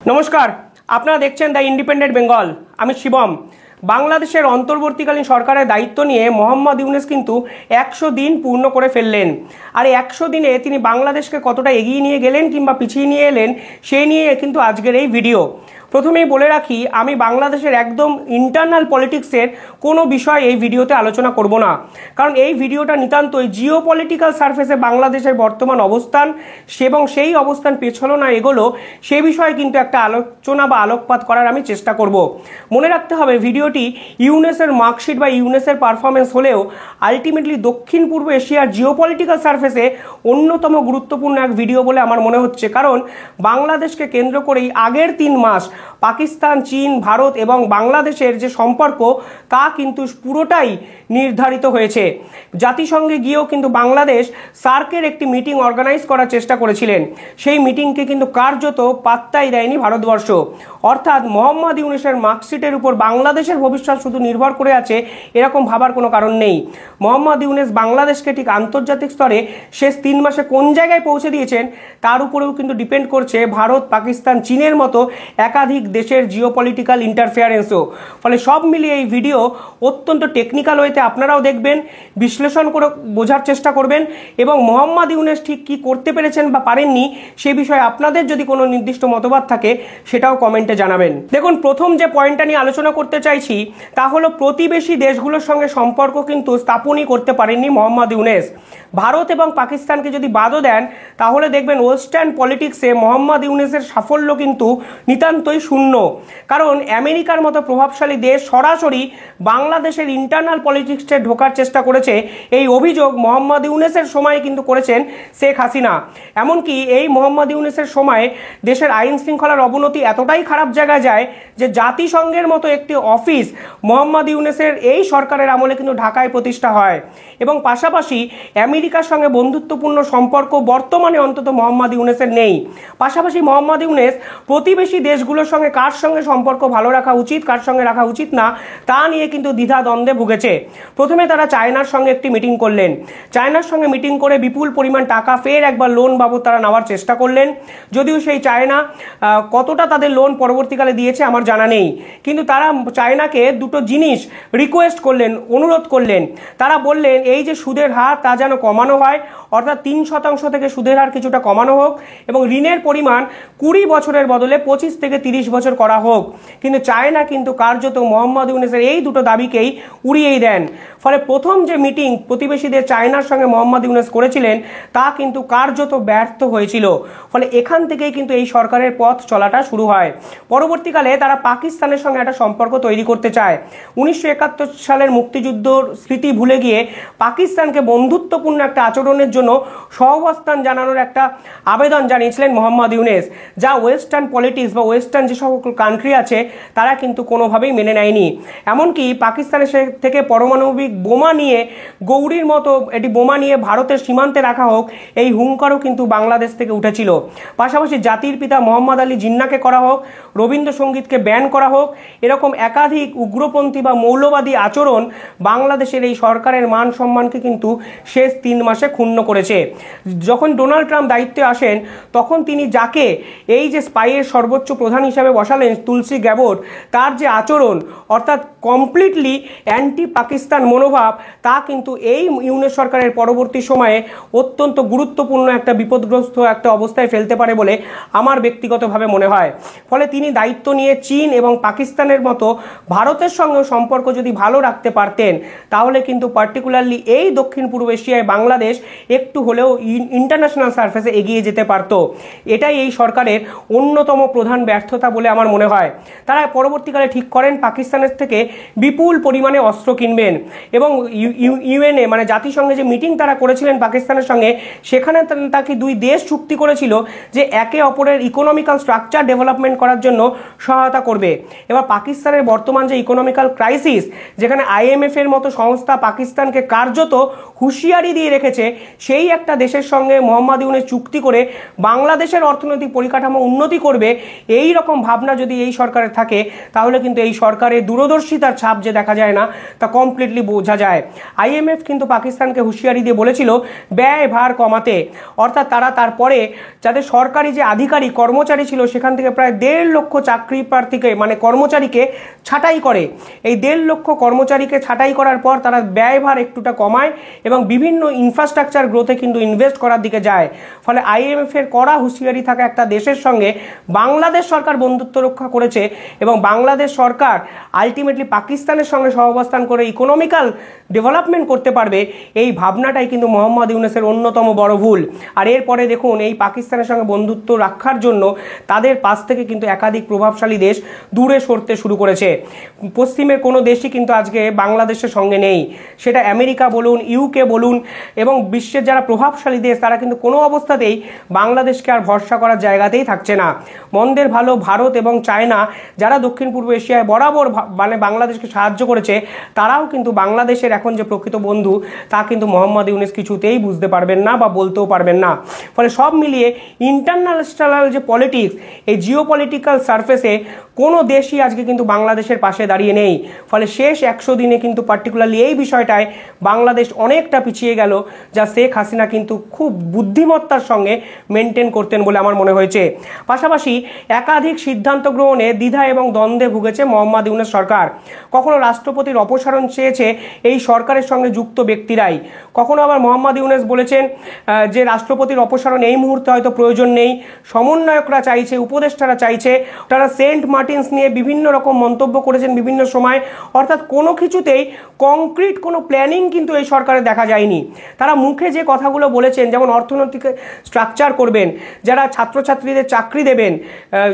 নমস্কার, আপনারা দেখছেন দ্য ইন্ডিপেন্ডেন্ট বেঙ্গল। আমি শিবম। বাংলাদেশের অন্তর্বর্তীকালীন সরকারের দায়িত্ব নিয়ে মোহাম্মদ ইউনূস কিন্তু 100 দিন পূর্ণ করে ফেললেন। আর এই 100 দিনে তিনি বাংলাদেশকে কতটা এগিয়ে নিয়ে গেলেন কিংবা পিছিয়ে নিয়ে এলেন সেই নিয়ে কিন্তু আজকের এই ভিডিও। প্রথমেই বলে রাখি, আমি বাংলাদেশের একদম ইন্টারনাল পলিটিক্সের কোনো বিষয় এই ভিডিওতে আলোচনা করব না, কারণ এই ভিডিওটা নিতান্তই জিও পলিটিক্যাল সারফেসে বাংলাদেশের বর্তমান অবস্থান এবং সেই অবস্থান পেছলো না এগোলো সে বিষয়ে কিন্তু একটা আলোচনা বা আলোকপাত করার আমি চেষ্টা করব। মনে রাখতে হবে, ভিডিওটি ইউনেসের মার্কশিট বা ইউনেসের পারফরমেন্স হলেও আলটিমেটলি দক্ষিণ পূর্ব এশিয়ার জিও পলিটিক্যাল সারফেসে অন্যতম গুরুত্বপূর্ণ এক ভিডিও বলে আমার মনে হচ্ছে, কারণ বাংলাদেশকে কেন্দ্র করেই আগের 3 মাস পাকিস্তান, চীন, ভারত এবং বাংলাদেশের যে সম্পর্ক তা কিন্তু পুরোটাই নির্ধারিত হয়েছে। জাতিসংঘে গিয়েও কিন্তু বাংলাদেশ সার্কের একটি মিটিং অর্গানাইজ করার চেষ্টা করেছিলেন, সেই মিটিংকে কিন্তু কার্যত পাত্তাই দেয়নি ভারতবর্ষ। অর্থাৎ মোহাম্মদ ইউনূসের মার্কশিটের উপর বাংলাদেশের ভবিষ্যৎ শুধু নির্ভর করে আছে এরকম ভাবার কোনো কারণ নেই। মোহাম্মদ ইউনূস বাংলাদেশকে ঠিক আন্তর্জাতিক স্তরে শেষ 3 মাসে কোন জায়গায় পৌঁছে দিয়েছেন তার উপরেও কিন্তু ডিপেন্ড করছে ভারত, পাকিস্তান, চীনের মতো একাধিক দেশের জিওপলিটিক্যাল ইন্টারফেয়ারেন্সও। ফলে সব মিলিয়ে এই ভিডিও অত্যন্ত টেকনিক্যাল ওয়েতে আপনারাও দেখবেন, বিশ্লেষণ করে বোঝার চেষ্টা করবেন এবং মোহাম্মদ ইউনূস ঠিক কী করতে পেরেছেন বা পারেননি সে বিষয়ে আপনাদের যদি কোনো নির্দিষ্ট মতবাদ থাকে সেটাও কমেন্টে জানাবেন। দেখুন, প্রথম যে পয়েন্টটা নিয়ে আলোচনা করতে চাইছি তা হলো প্রতিবেশী দেশগুলোর সঙ্গে সম্পর্ক কিন্তু স্থাপনই করতে পারেননি মোহাম্মদ ইউনূস। ভারত এবং পাকিস্তানকে যদি বাদও দেন তাহলে দেখবেন ওয়েস্টার্ন পলিটিক্সে মোহাম্মদ ইউনূসের সাফল্য কিন্তু নিতান্তই শূন্য, কারণ আমেরিকার মতো প্রভাবশালী দেশ সরাসরি বাংলাদেশের ইন্টারনাল পলিটিক্সে ঢোকার চেষ্টা করেছে। এই অভিযোগ মোহাম্মদ ইউনূসের সময় কিন্তু করেছেন শেখ হাসিনা। এমনকি এই মোহাম্মদ ইউনূসের সময় দেশের আইন শৃঙ্খলার অবনতি এতটাই খারাপ জায়গায় যায় যে জাতিসংঘের মতো একটি অফিস মোহাম্মদ ইউনূসের এই সরকারের আমলে কিন্তু ঢাকায় প্রতিষ্ঠা হয় এবং পাশাপাশি আমেরিকার সঙ্গে বন্ধুত্বপূর্ণ সম্পর্ক বর্তমানে অন্তত মোহাম্মদ ইউনূসের নেই। পাশাপাশি মোহাম্মদ ইউনূস প্রতিবেশী দেশগুলোর সঙ্গে কার সঙ্গে সম্পর্ক ভালো রাখা উচিত, কার সঙ্গে রাখা উচিত না তা নিয়ে কিন্তু দ্বিধাদ্বন্দ্বে ভুগেছে। প্রথমে তারা চায়নার সঙ্গে একটি মিটিং করলেন, চায়নার সঙ্গে মিটিং করে বিপুল পরিমাণ টাকা ফের একবার লোন বাবদ তারা নেওয়ার চেষ্টা করলেন। যদিও সেই চায়না কতটা তাদের লোন পরবর্তীকালে দিয়েছে আমার জানা নেই, কিন্তু তারা চায়নাকে দুটো জিনিস রিকোয়েস্ট করলেন, অনুরোধ করলেন। তারা বললেন এই যে সুদের হার তা যেন কমানো হয়, অর্থাৎ 3% থেকে সুদের হার কিছুটা কমানো হোক এবং ঋণের পরিমাণ 20 বছরের বদলে 25 থেকে 30 বছর করা হোক। কিন্তু চায়না কিন্তু কার্যত মোহাম্মদ ইউনূসের এই দুটো দাবিকেই উড়িয়েই দেন। ফলে প্রথম যে মিটিং প্রতিবেশীদের চায়নার সঙ্গে মোহাম্মদ ইউনূস করেছিলেন তা কিন্তু কার্যত ব্যর্থ হয়েছিল। ফলে এখান থেকেই কিন্তু এই সরকারের পথ চলাটা শুরু হয়। পরবর্তীকালে তারা পাকিস্তানের সঙ্গে একটা সম্পর্ক তৈরি করতে চায়। 1971 সালের মুক্তিযুদ্ধর স্মৃতি ভুলে গিয়ে পাকিস্তানকে বন্ধুত্বপূর্ণ একটা আচরণের জন্য সহাবস্থান জানানোর একটা আবেদন জানিয়েছিলেন মোহাম্মদ ইউনূস, যা ওয়েস্টার্ন পলিটিক্স বা ওয়েস্টার্ন যে সকল কান্ট্রি আছে তারা কিন্তু কোনোভাবেই মেনে নেয়নি। এমনকি পাকিস্তানের থেকে পারমাণবিক বোমা নিয়ে গৌরীর মতো এটি বোমা নিয়ে ভারতের সীমান্তে রাখা হোক এই হুঙ্কারও কিন্তু বাংলাদেশ থেকে উঠেছিল। পাশাপাশি জাতির পিতা মোহাম্মদ আলী জিন্নাকে করা হোক, রবীন্দ্রসঙ্গীতকে ব্যান করা হোক, এরকম একাধিক উগ্রপন্থী বা মৌলবাদী আচরণ বাংলাদেশের এই সরকারের মান সম্মানকে কিন্তু শেষ 3 মাসে ক্ষুণ্ণ করেছে। যখন ডোনাল্ড ট্রাম্প দায়িত্বে আসেন তখন তিনি যাকে এই যে স্পাইয়ের সর্বোচ্চ প্রধান হিসাবে বসালেন, তুলসী গ্যাবোট, তার যে আচরণ অর্থাৎ কমপ্লিটলি অ্যান্টি পাকিস্তান মনোভাব তা কিন্তু এই ইউনূস সরকারের পরবর্তী সময়ে অত্যন্ত গুরুত্বপূর্ণ একটা বিপদগ্রস্ত একটা অবস্থায় ফেলতে পারে বলে আমার ব্যক্তিগতভাবে মনে হয়। ফলে তিনি দায়িত্ব নিয়ে চীন এবং পাকিস্তানের মতো ভারতের সঙ্গে সম্পর্ক যদি ভালো রাখতে পারতেন তাহলে কিন্তু পার্টিকুলারলি এই দক্ষিণ পূর্ব এশিয়ায় বাংলাদেশ একটু হলেও ইন্টারন্যাশনাল সারফেসে এগিয়ে যেতে পারত। এটাই এই সরকারের অন্যতম প্রধান ব্যর্থতা বলে আমার মনে হয়। তারা পরবর্তীকালে ঠিক করেন পাকিস্তানের থেকে বিপুল পরিমাণে অস্ত্র কিনবেন এবং ইউএনএ মানে জাতিসংঘে যে মিটিং তারা করেছিলেন পাকিস্তানের সঙ্গে সেখানে তাকে 2 দেশ চুক্তি করেছিল যে একে অপরের ইকোনমিক্যাল স্ট্রাকচার ডেভেলপমেন্ট করার জন্য সহায়তা করবে। এবার পাকিস্তানের বর্তমান যে ইকোনমিক্যাল ক্রাইসিস, যেখানে IMF এর মতো সংস্থা পাকিস্তানকে কার্যত হুঁশিয়ারি দিয়ে রেখেছে, সেই একটা দেশের সঙ্গে মোহাম্মদ ইউনূস চুক্তি করে বাংলাদেশের অর্থনৈতিক পরিকাঠামো উন্নতি করবে এই রকম রকম ভাবনা যদি এই সরকারের থাকে তাহলে কিন্তু এই সরকারের দূরদর্শিতার ছাপ যে দেখা যায় না তা কমপ্লিটলি বোঝা যায়। IMF কিন্তু পাকিস্তানকে হুঁশিয়ারি দিয়ে বলেছিল ব্যয় ভার কমাতে, অর্থাৎ তারা তারপরে যাদের সরকারি যে আধিকারিক কর্মচারী ছিল সেখান থেকে প্রায় 1.5 লক্ষ চাকরি প্রার্থীকে মানে কর্মচারীকে ছাঁটাই করে। এই 1.5 লক্ষ কর্মচারীকে ছাঁটাই করার পর তারা ব্যয়ভার একটুটা কমায় এবং বিভিন্ন ইনফ্রাস্ট্রাকচার গ্রোথে কিন্তু ইনভেস্ট করার দিকে যায়। ফলে IMF এর কড়া হুঁশিয়ারি থাকা একটা দেশের সঙ্গে বাংলাদেশ সরকার বন্ধুত্ব রক্ষা করেছে এবং বাংলাদেশ সরকার আলটিমেটলি পাকিস্তানের সঙ্গে সহাবস্থান করে ইকোনমিক্যাল ডেভেলপমেন্ট করতে পারবে, এই ভাবনাটাই কিন্তু মোহাম্মদ ইউনূসের অন্যতম বড় ভুল। আর এরপরে দেখুন এই পাকিস্তানের সঙ্গে বন্ধুত্ব রাখার জন্য তাদের পাশ থেকে কিন্তু একাধিক প্রভাবশালী দেশ দূরে সরতে শুরু করেছে। পশ্চিমের কোনো দেশই কিন্তু আজকে বাংলাদেশের সঙ্গে নেই, সেটা আমেরিকা বলুন, UK বলুন এবং বিশ্বের যারা প্রভাবশালী দেশ তারা কিন্তু কোনো অবস্থাতেই বাংলাদেশকে আর ভরসা করার জায়গাতেই থাকছে না। মন্দের ভালো ভারত এবং চায়না যারা দক্ষিণ পূর্ব এশিয়ায় বরাবর মানে বাংলাদেশকে সাহায্য করেছে, তারাও কিন্তু বাংলাদেশের এখন যে প্রকৃত বন্ধু তা কিন্তু মোহাম্মদ ইউনূস কিছুতেই বুঝতে পারবেন না বা বলতেও পারবেন না। ফলে সব মিলিয়ে ইন্টারন্যাশনাল যে পলিটিক্স, এই জিওপলিটিক্যাল সারফেসে কোনো দেশই আজকে কিন্তু বাংলাদেশের পাশে দাঁড়িয়ে নেই। ফলে শেষ 100 দিনে কিন্তু পার্টিকুলারলি এই বিষয়টায় বাংলাদেশ অনেকটা পিছিয়ে গেল, যা শেখ হাসিনা কিন্তু খুব বুদ্ধিমত্তার সঙ্গে মেনটেন করতেন বলে আমার মনে হয়েছে। পাশাপাশি একাধিক সিদ্ধান্ত গ্রহণে দ্বিধা এবং দ্বন্দ্বে ভুগেছে মোহাম্মদ ইউনূস সরকার। কখনো রাষ্ট্রপতির অপসারণ চেয়েছে এই সরকারের সঙ্গে যুক্ত ব্যক্তিরাই, কখনো আবার মোহাম্মদ ইউনূস বলেছেন যে রাষ্ট্রপতির অপসারণ এই মুহূর্তে হয়তো প্রয়োজন নেই, সমন্বয়করা চাইছে, উপদেষ্টারা চাইছে। তারা সেন্ট মার্টিনস নিয়ে বিভিন্ন রকম মন্তব্য করেছেন বিভিন্ন সময়, অর্থাৎ কোনো কিছুতেই কংক্রিট কোনো প্ল্যানিং কিন্তু এই সরকারে দেখা যায়নি। তারা মুখে যে কথাগুলো বলেছেন, যেমন অর্থনৈতিক স্ট্রাকচার করবেন, যারা ছাত্রছাত্রীদের চাকরি দেবেন,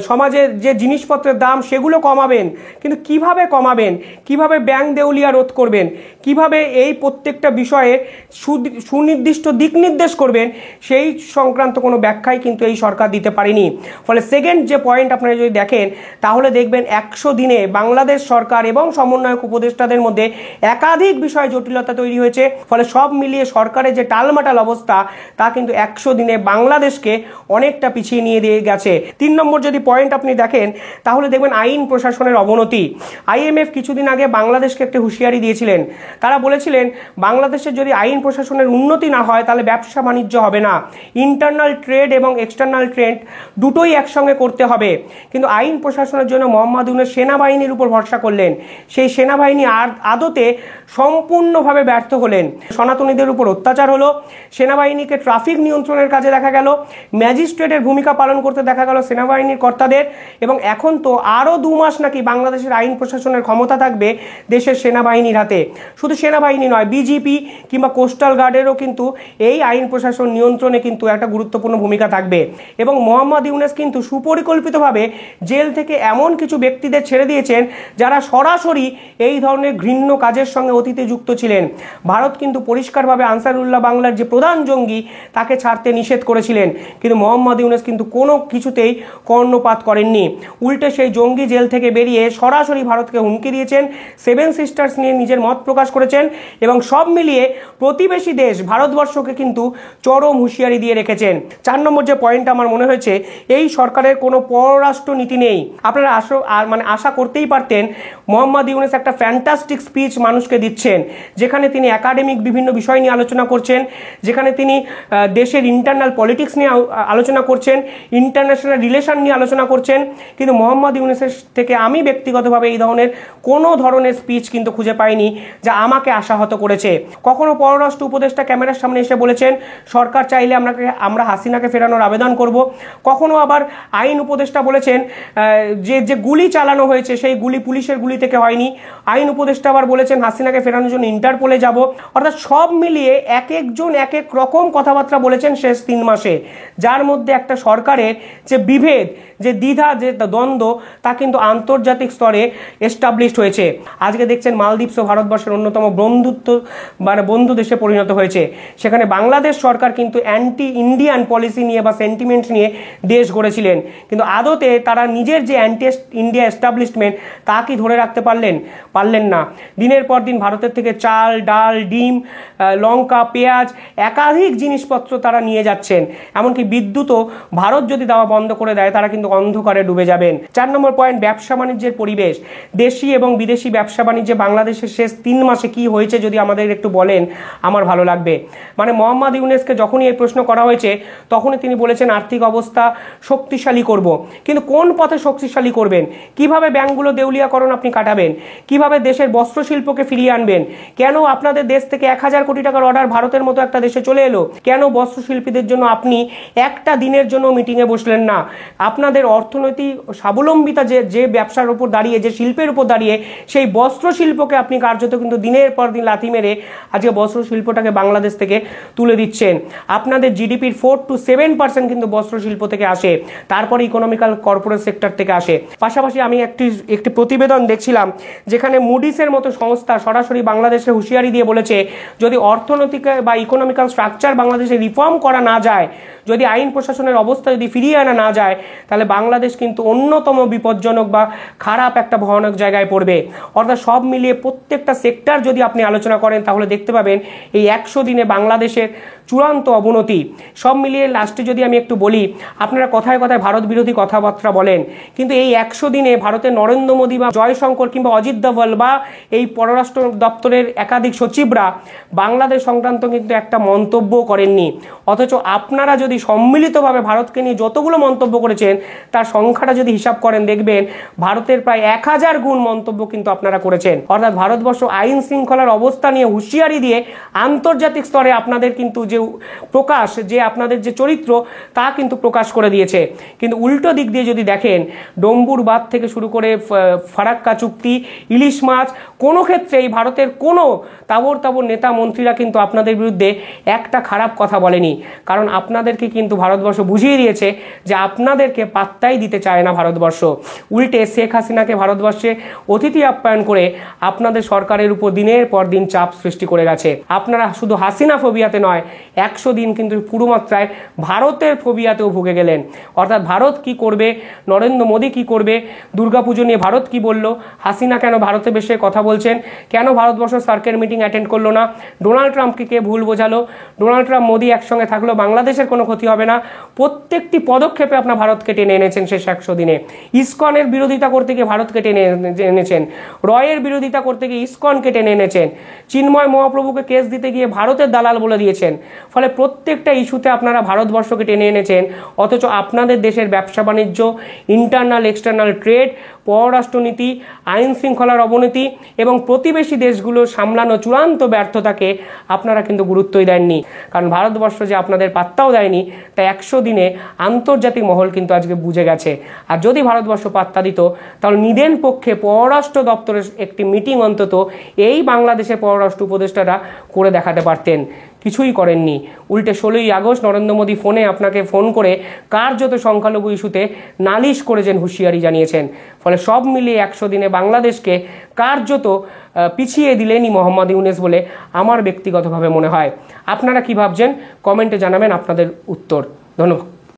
সমাজের যে জিনিসপত্রের দাম সেগুলো কমাবেন, কিন্তু কিভাবে কমাবেন, কিভাবে ব্যাংক দেউলিয়া রোধ করবেন, কিভাবে এই প্রত্যেকটা বিষয়ে সুনির্দিষ্ট দিক নির্দেশ করবেন, সেই সংক্রান্ত কোনো ব্যাখ্যাই কিন্তু এই সরকার দিতে পারেনি। ফলে সেকেন্ড যে পয়েন্ট আপনারা যদি দেখেন তাহলে দেখবেন 100 দিনে বাংলাদেশ সরকার এবং সমন্বয়ক উপদেষ্টাদের মধ্যে একাধিক বিষয় জটিলতা তৈরি হয়েছে। ফলে সব মিলিয়ে সরকারের যে টালমাটাল অবস্থা তা কিন্তু 100 দিনে বাংলাদেশকে অনেকটা পিছিয়ে নিয়ে দিয়ে গেছে। 3 নম্বর যদি পয়েন্ট আপনি দেখেন তাহলে দেখবেন আইন প্রশাসনের অবনতি। IMF কিছুদিন আগে বাংলাদেশকে একটা হুঁশিয়ারি দিয়েছিলেন। তারা বলেছিলেন বাংলাদেশের যদি আইন প্রশাসনের উন্নতি না হয় তাহলে ব্যবসা বাণিজ্য হবে না, ইন্টারনাল ট্রেড এবং এক্সটার্নাল ট্রেড দুটোই একসঙ্গে করতে হবে। কিন্তু আইন প্রশাসনের জন্য মোহাম্মদ ইউনূস সেনাবাহিনীর উপর ভরসা করলেন, সেই সেনাবাহিনী আদতে সম্পূর্ণভাবে ব্যর্থ হলেন। সনাতনীদের উপর অত্যাচার হলো, সেনাবাহিনীকে ট্রাফিক নিয়ন্ত্রণের কাজে দেখা গেল, ম্যাজিস্ট্রেটের ভূমিকা পালন করতে দেখা গেল সেনাবাহিনীর কর্তাদের, এবং এখন তো আরও 2 মাস নাকি বাংলাদেশের আইন প্রশাসনের ক্ষমতা থাকবে দেশের সেনাবাহিনীর হাতে। শুধু সেনাবাহিনী নয়, BGP কিংবা কোস্টাল গার্ডেরও কিন্তু এই আইন প্রশাসন নিয়ন্ত্রণে কিন্তু একটা গুরুত্বপূর্ণ ভূমিকা থাকবে। এবং মোহাম্মদ ইউনূস কিন্তু সুপরিকল্পিতভাবে জেল থেকে এমন কিছু ব্যক্তিদের ছেড়ে দিয়েছেন যারা সরাসরি এই ধরনের ঘৃণ্য কাজের সঙ্গে অতীতে যুক্ত ছিলেন। ভারত কিন্তু পরিষ্কারভাবে আনসারুল্লাহ বাংলার যে প্রধান জঙ্গি তাকে ছাড়তে নিষেধ করেছিলেন, কিন্তু মোহাম্মদ ইউনূস কিন্তু কোনো কিছুতেই কর্ণপাত করেননি। উল্টে সেই জঙ্গি জেল থেকে বেরিয়ে সরাসরি ভারতকে হুমকি দিয়েছেন, 7 সিস্টার্স নিয়ে নিজের মত প্রকাশ করেছেন এবং সব মিলিয়ে প্রতিবেশী দেশ ভারতবর্ষকে কিন্তু চরম হুঁশিয়ারি দিয়ে রেখেছেন। 4 নম্বর যে পয়েন্ট আমার মনে হয়েছে, এই সরকারের কোনো পররাষ্ট্র নীতি নেই। আপনারা আশা করতেই পারতেন মোহাম্মদ ইউনূস একটা ফ্যান্টাস্টিক স্পিচ মানুষকে দিচ্ছেন, যেখানে তিনি একাডেমিক বিভিন্ন বিষয় নিয়ে আলোচনা করছেন, যেখানে তিনি দেশের ইন্টারনাল পলিটিক্স নিয়ে আলোচনা করছেন, ইন্টারন্যাশনাল রিলেশন নিয়ে আলোচনা করছেন। কিন্তু মোহাম্মদ ইউনূসের থেকে আমি ব্যক্তিগতভাবে এই ধরনের স্পিচ কিন্তু খুঁজে পাইনি যা আমাকে আশাহত করেছে। কখনো পররাষ্ট্র উপদেষ্টা ক্যামেরার সামনে এসে বলেছেন সরকার চাইলে আমরা হাসিনাকে ফেরানোর আবেদন করব। কখনো আবার আইন উপদেষ্টা বলেছেন যে গুলি চালানো হয়েছে সেই গুলি পুলিশের গুলি থেকে হয়নি। আইন উপদেষ্টা আবার বলেছেন হাসিনাকে ফেরানোর জন্য ইন্টারপোলে যাব। অর্থাৎ সব মিলিয়ে এক একজন এক এক রকম কথাবার্তা বলেছেন শেষ 3 মাসে, যার মধ্যে একটা সরকারের যে বিভেদ, যে দ্বিধা, যে দ্বন্দ্ব তা কিন্তু আন্তর্জাতিক স্তরে এস্টাবলিশড হয়েছে। আজকে দেখছেন মালদ্বীপসও ভারতবর্ষের অন্যতম বন্ধু দেশে পরিণত হয়েছে। সেখানে বাংলাদেশ সরকার কিন্তু অ্যান্টি ইন্ডিয়ান পলিসি নিয়ে বা সেন্টিমেন্ট নিয়ে দেশ গড়েছিলেন, কিন্তু আদতে তারা নিজের যে অ্যান্টি ইন্ডিয়া এস্টাবলিশমেন্ট তা কি ধরে রাখতে পারলেন না। দিনের পর দিন ভারতের থেকে চাল, ডাল, ডিম, লঙ্কা, পেঁয়াজ একাধিক জিনিসপত্র তারা নিয়ে যাচ্ছেন। এমনকি বিদ্যুৎও ভারত যদি দেওয়া বন্ধ করে দেয় তারা কিন্তু অন্ধকার ঘরে ডুবে যাবেন। 4 নম্বর পয়েন্ট, ব্যবসা বাণিজ্যের পরিবেশ। দেশি এবং বিদেশি ব্যবসা বাণিজ্যে বাংলাদেশের শেষ 3 মাসে কি হয়েছে যদি আমাদের একটু বলেন আমার ভালো লাগবে। মানে মোহাম্মদ ইউনূসকে যখনই এই প্রশ্ন করা হয়েছে তখনই তিনি বলেছেন আর্থিক অবস্থা শক্তিশালী করব, কিন্তু কোন পথে শক্তিশালী করবেন, কিভাবে ব্যাংকগুলো দেউলিয়াকরণ আপনি কাটাবেন, কিভাবে দেশের বস্ত্রশিল্পকে ফিরিয়ে আনবেন, কেন আপনাদের দেশ থেকে 1000 কোটি টাকার অর্ডার ভারতের মতো একটা দেশে চলে এলো, কেন বস্ত্রশিল্পীদের জন্য আপনি একটা দিনের জন্য মিটিংয়ে বসলেন না, আপনাদের অর্থনৈতিক স্বাবলম্বিতা যে ব্যবসার উপর দাঁড়িয়ে, যে শিল্পের উপর দাঁড়িয়ে, সেই বস্ত্রশিল্পকে আপনি কার্যত কিন্তু দিনের পর দিন লাথি মেরে আজকে বস্ত্রশিল্পটাকে বাংলাদেশ থেকে তুলে দিচ্ছেন। আপনাদের জিডিপির 4 to 7% কিন্তু বস্ত্রশিল্প থেকে আসে, তারপরে ইকোনমিক্যাল কর্পোরেট সেক্টর থেকে আসে। পাশাপাশি আমি একটি প্রতিবেদন দেখছিলাম যেখানে মুডিসের মতো সংস্থা সরাসরি বাংলাদেশে হুঁশিয়ারি দিয়ে বলেছে যদি অর্থনৈতিক বা ইকোনমিক্যাল স্ট্রাকচার বাংলাদেশে রিফর্ম করা না যায়, যদি আইন প্রশাসনের অবস্থা যদি ফিরিয়ে আনা না যায়, তাহলে বাংলাদেশ কিন্তু অন্যতম বিপজ্জনক বা খারাপ একটা ভয়ানক জায়গায় পড়বে। অর্থাৎ সব মিলিয়ে প্রত্যেকটা সেক্টর যদি আপনি আলোচনা করেন তাহলে দেখতে পাবেন এই 100 দিনে বাংলাদেশের চূড়ান্ত অবনতি। সব মিলিয়ে লাস্টে যদি আমি একটু বলি, আপনারা কথায় কথায় ভারত বিরোধী কথাবার্তা বলেন, কিন্তু এই 100 দিনে ভারতের নরেন্দ্র মোদী বা জয়শঙ্কর কিংবা অজিত দোভাল বা এই পররাষ্ট্র দপ্তরের একাধিক সচিবরা বাংলাদেশ সংক্রান্ত কিন্তু একটা মন্তব্য করেননি। অথচ আপনারা যদি সম্মিলিতভাবে ভারতকে নিয়ে যতগুলো মন্তব্য করেছেন তার সংখ্যাটা যদি হিসাব করেন দেখবেন ভারতের প্রায় 1000 গুণ মন্তব্য কিন্তু আপনারা করেছেন। অর্থাৎ ভারতবর্ষ আইন শৃঙ্খলার অবস্থা নিয়ে হুঁশিয়ারি দিয়ে আন্তর্জাতিক স্তরে আপনাদের কিন্তু যে প্রকাশ, যে আপনাদের যে চরিত্র তা কিন্তু প্রকাশ করে দিয়েছে। কিন্তু উল্টো দিক দিয়ে যদি দেখেন, ডম্বুর বাঁধ থেকে শুরু করে ফারাক্কা চুক্তি, ইলিশ মাছ, কোনো ক্ষেত্রেই ভারতের কোনো তাবর নেতা মন্ত্রীরা কিন্তু আপনাদের বিরুদ্ধে একটা খারাপ কথা বলেনি, কারণ আপনাদেরকে কিন্তু ভারতবর্ষ বুঝিয়ে দিয়েছে যে আপনাদেরকে পাত্তাই দিতে চায় না ভারতবর্ষ। উল্টে শেখ হাসিনাকে ভারতবর্ষে অতিথি আপ্যায়ন করে আপনাদের সরকারের উপর দিনের পর দিন চাপ সৃষ্টি করে গেছে। আপনারা শুধু হাসিনা ফোবিয়াতে নয়, 100 দিন কিন্তু পুরো মাত্রায় ভারতের ফোবিয়াতেও ভুগে গেলেন। অর্থাৎ ভারত কি করবে, নরেন্দ্র মোদী কি করবে, দুর্গাপুজো নিয়ে ভারত কি বলল, হাসিনা কেন ভারতে বসে কথা বলছেন, কেন ভারতবর্ষ সার্কেল মিটিং অ্যাটেন্ড করলো না, ডোনাল্ড ট্রাম্পকে কে ভুল বোঝালো, ডোনাল্ড ট্রাম্প মোদী একসঙ্গে থাকলেও বাংলাদেশের কোনো ক্ষতি হবে না, প্রত্যেকটি পদক্ষেপে আপনার ভারতকে টেনে এনেছেন শেষ 100 দিনে। ইসকনের বিরোধিতা করতে গিয়ে ভারতকে টেনে এনেছেন, রয়ের বিরোধিতা করতে গিয়ে ইসকনকে টেনে এনেছেন, চিন্ময় মহাপ্রভুকে কেস দিতে গিয়ে ভারতের দালাল বলে দিয়েছেন। ফলে প্রত্যেকটা ইস্যুতে আপনারা ভারতবর্ষকে টেনে এনেছেন। অথচ আপনাদের দেশের ব্যবসা বাণিজ্য, ইন্টারনাল এক্সটার্নাল ট্রেড, পররাষ্ট্রনীতি, আইন শৃঙ্খলার অবনতি এবং প্রতিবেশী দেশগুলো সামলানো চূড়ান্ত ব্যর্থতাকে আপনারা কিন্তু গুরুত্বই দেননি। কারণ ভারতবর্ষ যে আপনাদের পাত্তাও দেয়নি, তাই 100 দিনে আন্তর্জাতিক মহল কিন্তু আজকে বুঝে গেছে। আর যদি ভারতবর্ষ পাত্তা দিত তাহলে নিদেন পক্ষে পররাষ্ট্র দপ্তরের একটি মিটিং অন্তত এই বাংলাদেশের পররাষ্ট্র উপদেষ্টারা করে দেখাতে পারতেন। কিছুই করেননি। উল্টে 16ই আগস্ট নরেন্দ্র মোদী আপনাকে ফোন করে কার্যত সংখ্যালঘু ইস্যুতে নালিশ করেছেন, হুঁশিয়ারি জানিয়েছেন। ফলে সব মিলিয়ে 100 দিনে বাংলাদেশকে কার্যত পিছিয়ে দিলেনই মোহাম্মদ ইউনূস বলে আমার ব্যক্তিগতভাবে মনে হয়। আপনারা কি ভাবছেন কমেন্টে জানাবেন আপনাদের উত্তর। ধন্যবাদ।